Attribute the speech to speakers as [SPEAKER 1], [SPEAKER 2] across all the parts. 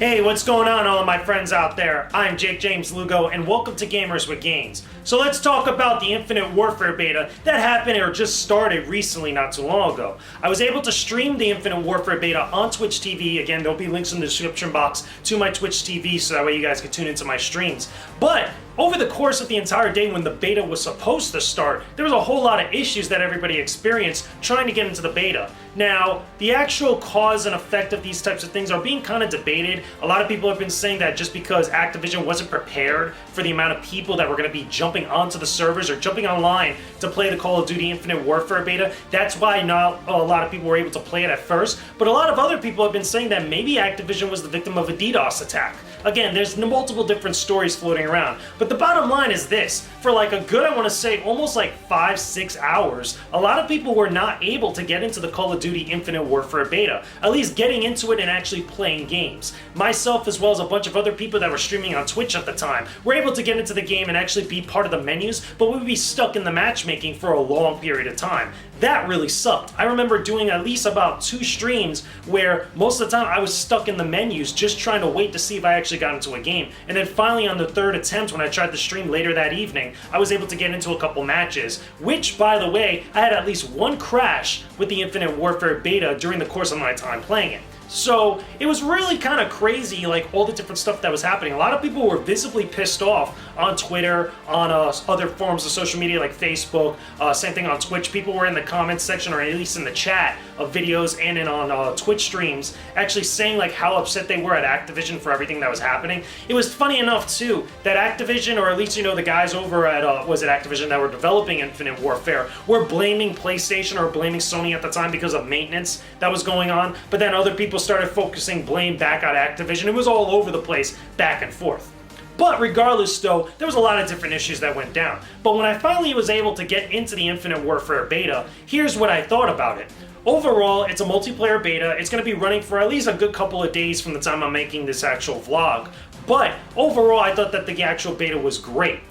[SPEAKER 1] Hey, what's going on, all my friends out there? I'm Jakejames Lugo, and welcome to Gamers with Gains. So let's talk about the Infinite Warfare beta that happened or just started recently not too long ago. I was able to stream the Infinite Warfare beta on Twitch TV. Again, there'll be links in the description box to my Twitch TV so that way you guys can tune into my streams. But over the course of the entire day when the beta was supposed to start, there was a whole lot of issues that everybody experienced trying to get into the beta. Now, the actual cause and effect of these types of things are being kind of debated. A lot of people have been saying that just because Activision wasn't prepared for the amount of people that were going to be jumping onto the servers or jumping online to play the Call of Duty Infinite Warfare beta, that's why not a lot of people were able to play it at first. But a lot of other people have been saying that maybe Activision was the victim of a DDoS attack. Again, there's multiple different stories floating around. But the bottom line is this: for like a good, I want to say, almost like 5-6 hours, a lot of people were not able to get into the Call of Duty Infinite Warfare beta, at least getting into it and actually playing games. Myself, as well as a bunch of other people that were streaming on Twitch at the time, were able to get into the game and actually be part of the menus, but we would be stuck in the matchmaking for a long period of time. That really sucked. I remember doing at least about 2 streams where most of the time I was stuck in the menus just trying to wait to see if I actually got into a game. And then finally on the 3rd attempt when I tried to stream later that evening, I was able to get into a couple matches, which, by the way, I had at least one crash with the Infinite Warfare beta during the course of my time playing it. So it was really kind of crazy, like all the different stuff that was happening. A lot of people were visibly pissed off on Twitter, on other forms of social media like Facebook, same thing on Twitch. People were in the comments section, or at least in the chat of videos and on Twitch streams, actually saying like how upset they were at Activision for everything that was happening. It was funny enough too that Activision, or at least the guys over at Activision that were developing Infinite Warfare, were blaming PlayStation or blaming Sony at the time because of maintenance that was going on. But then other people started focusing blame back on Activision. It was all over the place, back and forth. But regardless though, there was a lot of different issues that went down. But when I finally was able to get into the Infinite Warfare beta, here's what I thought about it. Overall, it's a multiplayer beta. It's going to be running for at least a good couple of days from the time I'm making this actual vlog. But overall, I thought that the actual beta was great.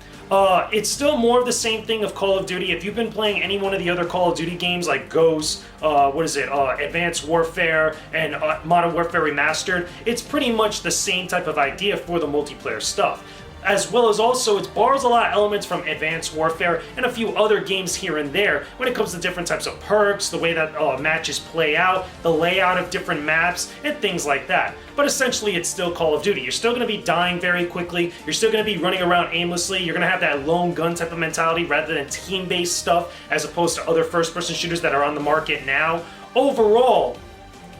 [SPEAKER 1] It's still more of the same thing of Call of Duty. If you've been playing any one of the other Call of Duty games like Ghost, Advanced Warfare, and Modern Warfare Remastered, it's pretty much the same type of idea for the multiplayer stuff. As well as also, it borrows a lot of elements from Advanced Warfare and a few other games here and there when it comes to different types of perks, the way that matches play out, the layout of different maps, and things like that. But essentially, it's still Call of Duty. You're still going to be dying very quickly, you're still going to be running around aimlessly, you're going to have that lone gun type of mentality rather than team-based stuff as opposed to other first-person shooters that are on the market now. Overall,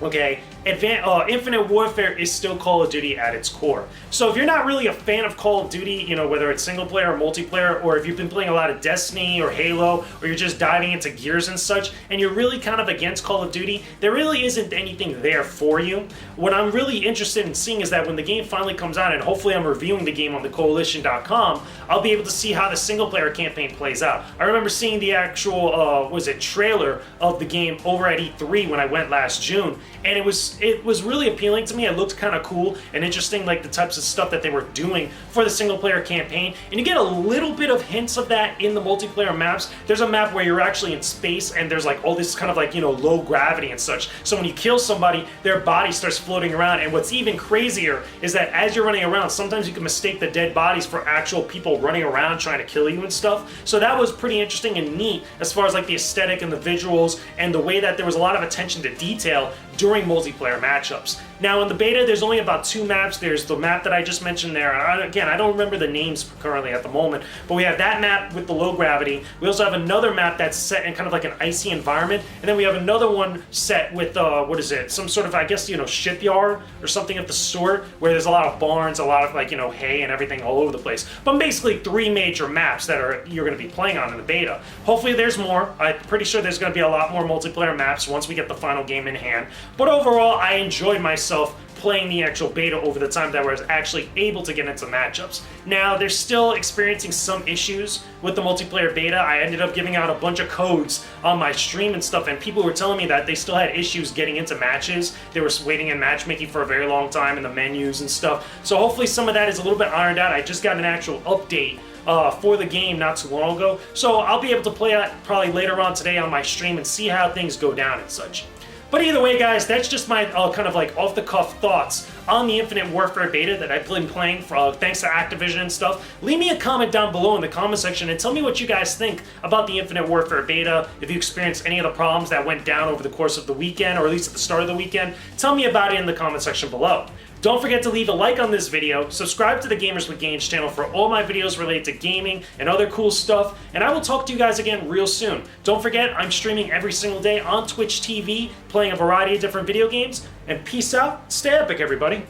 [SPEAKER 1] okay, Infinite Warfare is still Call of Duty at its core. So if you're not really a fan of Call of Duty, whether it's single player or multiplayer, or if you've been playing a lot of Destiny or Halo, or you're just diving into Gears and such, and you're really kind of against Call of Duty, there really isn't anything there for you. What I'm really interested in seeing is that when the game finally comes out, and hopefully I'm reviewing the game on the Koalition.com, I'll be able to see how the single player campaign plays out. I remember seeing the actual, trailer of the game over at E3 when I went last June, and it was really appealing to me. It looked kind of cool and interesting, like the types of stuff that they were doing for the single player campaign, and you get a little bit of hints of that in the multiplayer maps. There's a map where you're actually in space and there's like all this kind of like low gravity and such, so when you kill somebody, their body starts floating around. And what's even crazier is that as you're running around, sometimes you can mistake the dead bodies for actual people running around trying to kill you and stuff. So that was pretty interesting and neat as far as like the aesthetic and the visuals and the way that there was a lot of attention to detail during multiplayer matchups. Now in the beta, there's only about 2 maps. There's the map that I just mentioned there. Again, I don't remember the names currently at the moment, but we have that map with the low gravity. We also have another map that's set in kind of like an icy environment, and then we have another one set with, some sort of, I guess, shipyard or something of the sort, where there's a lot of barns, a lot of like, hay and everything all over the place. But basically 3 major maps that you're going to be playing on in the beta. Hopefully there's more. I'm pretty sure there's going to be a lot more multiplayer maps once we get the final game in hand. But overall, I enjoyed myself playing the actual beta over the time that I was actually able to get into matchups. Now, they're still experiencing some issues with the multiplayer beta. I ended up giving out a bunch of codes on my stream and stuff, and people were telling me that they still had issues getting into matches. They were waiting in matchmaking for a very long time in the menus and stuff. So hopefully some of that is a little bit ironed out. I just got an actual update for the game not too long ago, so I'll be able to play it probably later on today on my stream and see how things go down and such. But either way, guys, that's just my kind of like off-the-cuff thoughts on the Infinite Warfare beta that I've been playing for, thanks to Activision and stuff. Leave me a comment down below in the comment section and tell me what you guys think about the Infinite Warfare beta, if you experienced any of the problems that went down over the course of the weekend, or at least at the start of the weekend. Tell me about it in the comment section below. Don't forget to leave a like on this video, subscribe to the Gamers with Gains channel for all my videos related to gaming and other cool stuff, and I will talk to you guys again real soon. Don't forget, I'm streaming every single day on Twitch TV, playing a variety of different video games, and peace out, stay epic everybody.